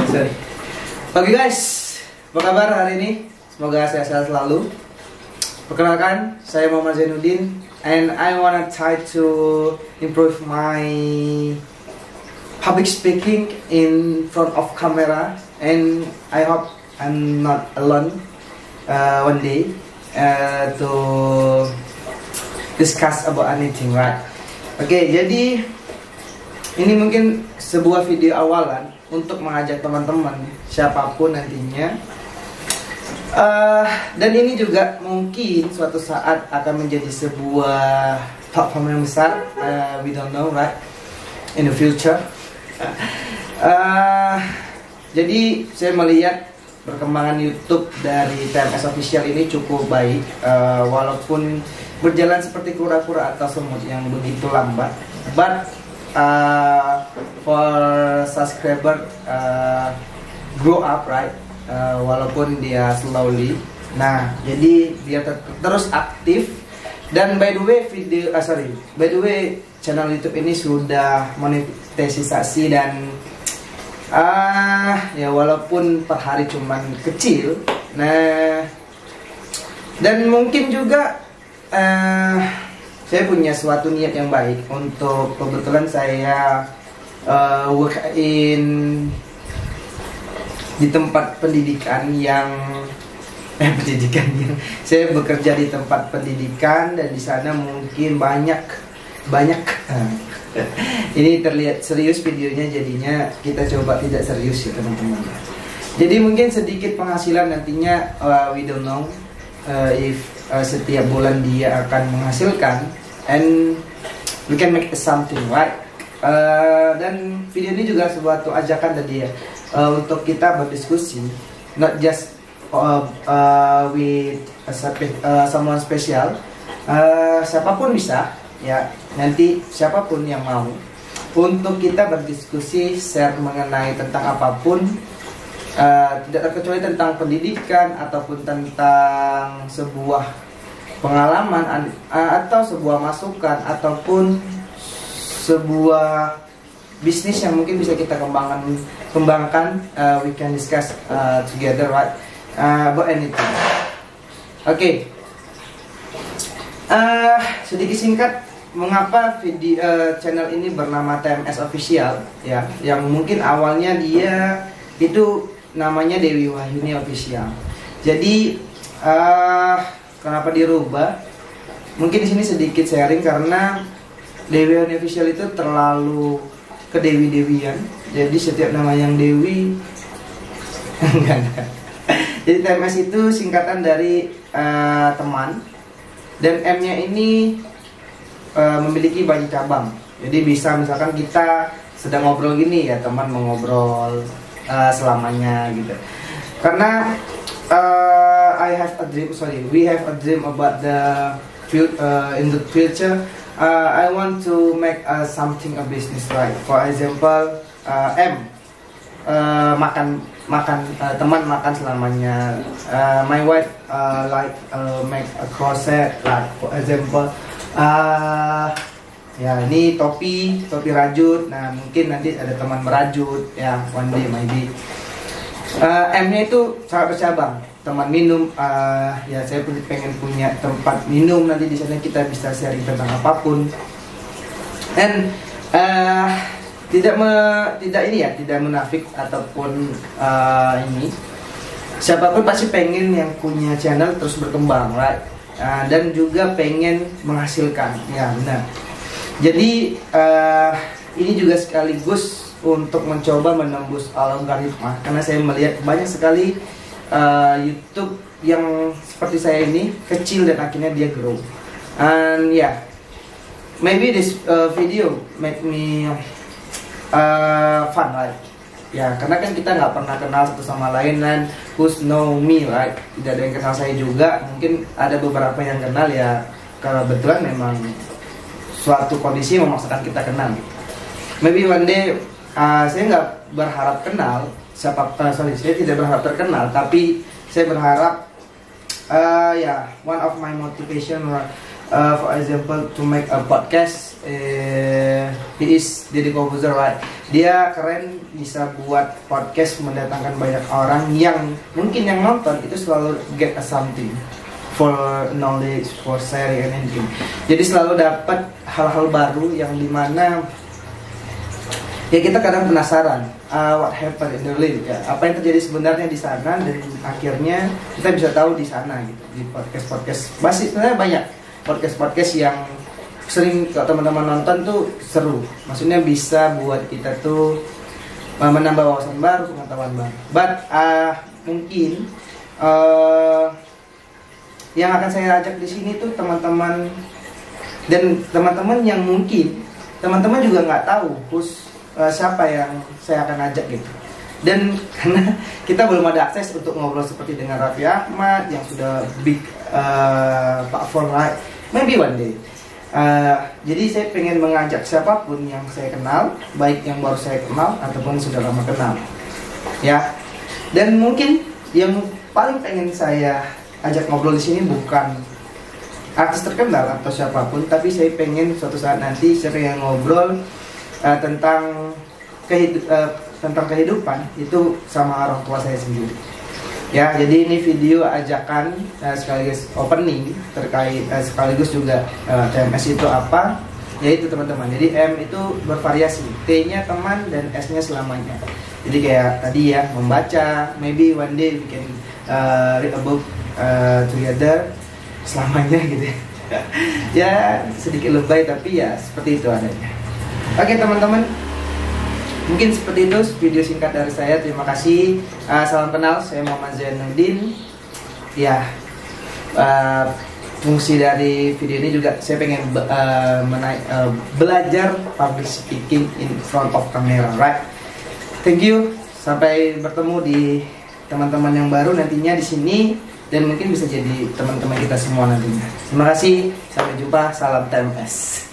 Sorry. Oke guys, apa kabar hari ini? Semoga sehat-sehat selalu. Perkenalkan, saya Muhammad Zainuddin, and I wanna try to improve my public speaking in front of camera, and I hope I'm not alone one day to discuss about anything, right? Oke, jadi ini mungkin sebuah video awalan untuk mengajak teman-teman siapapun nantinya, dan ini juga mungkin suatu saat akan menjadi sebuah platform yang besar. We don't know, right, in the future. Jadi saya melihat perkembangan YouTube dari TMS Official ini cukup baik, walaupun berjalan seperti kura-kura atau semut yang begitu lambat, but for subscriber grow up, right, walaupun dia slowly. Nah, jadi dia terus aktif. Dan by the way channel YouTube ini sudah monetisasi dan ya walaupun per hari cuman kecil. Nah, dan mungkin juga saya punya suatu niat yang baik untuk, kebetulan saya work in di tempat pendidikan yang saya bekerja di tempat pendidikan, dan di sana mungkin banyak ini terlihat serius videonya, jadinya kita coba tidak serius ya teman-teman. Jadi mungkin sedikit penghasilan nantinya, we don't know if setiap bulan dia akan menghasilkan, and we can make something, right? Dan video ini juga suatu ajakan tadi ya, untuk kita berdiskusi, not just with someone special. Siapapun bisa ya, nanti siapapun yang mau, untuk kita berdiskusi, share mengenai tentang apapun, tidak terkecuali tentang pendidikan ataupun tentang sebuah pengalaman atau sebuah masukan ataupun sebuah bisnis yang mungkin bisa kita kembangkan. We can discuss together, right, about anything. Oke. Sedikit singkat, mengapa video channel ini bernama TMS Official ya, yang mungkin awalnya dia itu namanya Dewi Wahyuni Official. Jadi kenapa dirubah? Mungkin di sini sedikit sharing, karena Dewi Wahyuni Official itu terlalu kedewi-dewian. Jadi setiap nama yang Dewi enggak. Jadi TMS itu singkatan dari teman, dan M-nya ini memiliki banyak cabang. Jadi bisa misalkan kita sedang ngobrol gini ya, teman mengobrol selamanya gitu. Karena we have a dream about in the future. I want to make something a business, right? For example, teman makan selamanya. My wife make a crochet, like for example. Ya, ini topi rajut. Nah, mungkin nanti ada teman merajut ya, one day maybe. M-nya itu sangat bercabang. Teman minum, ya saya pengen punya tempat minum, nanti di sana kita bisa sharing tentang apapun. And tidak munafik ataupun ini. Siapapun pasti pengen yang punya channel terus berkembang, right? Dan juga pengen menghasilkan, ya benar. Jadi ini juga sekaligus untuk mencoba menembus algoritma, karena saya melihat banyak sekali YouTube yang seperti saya ini kecil dan akhirnya dia grow. And yeah, maybe this video make me fun, right? Ya, karena kan kita nggak pernah kenal satu sama lain, dan who's know me, right? Tidak ada yang kenal saya juga. Mungkin ada beberapa yang kenal ya, karena kebetulan memang suatu kondisi memaksakan kita kenal. Maybe one day, saya nggak berharap kenal saya tidak berharap terkenal, tapi saya berharap ya one of my motivation For example, to make a podcast, he is Deddy Corbuzier, right? Dia keren, bisa buat podcast mendatangkan banyak orang yang mungkin yang nonton itu selalu get a something for knowledge, for sharing and anything. Jadi selalu dapat hal-hal baru yang dimana ya kita kadang penasaran what happened in the real, ya, apa yang terjadi sebenarnya di sana, dan akhirnya kita bisa tahu di sana gitu, di podcast masih sebenarnya banyak podcast yang sering kalau teman-teman nonton tuh seru, maksudnya bisa buat kita tuh menambah wawasan baru, pengetahuan baru. But mungkin yang akan saya ajak di sini tuh teman-teman, dan teman-teman yang mungkin teman-teman juga nggak tahu siapa yang saya akan ajak gitu. Dan karena kita belum ada akses untuk ngobrol seperti dengan Raffi Ahmad yang sudah big platform, right? Maybe one day. Jadi saya pengen mengajak siapapun yang saya kenal, baik yang baru saya kenal ataupun sudah lama kenal, ya. Dan mungkin yang paling pengen saya ajak ngobrol di sini bukan artis terkenal atau siapapun, tapi saya pengen suatu saat nanti saya pengen ngobrol tentang kehidupan itu sama orang tua saya sendiri. Ya, jadi ini video ajakan sekaligus opening terkait sekaligus juga TMS itu apa, yaitu teman-teman. Jadi M itu bervariasi, T-nya teman dan S-nya selamanya. Jadi kayak tadi ya, membaca, maybe one day we can read a book together selamanya gitu. Ya sedikit lebay tapi ya seperti itu adanya. Oke teman-teman, mungkin seperti itu video singkat dari saya. Terima kasih. Salam kenal, saya Muhammad Zainuddin. Ya, fungsi dari video ini juga saya pengen belajar public speaking in front of camera, right? Thank you. Sampai bertemu di teman-teman yang baru nantinya di sini, dan mungkin bisa jadi teman-teman kita semua nantinya. Terima kasih. Sampai jumpa. Salam TMS.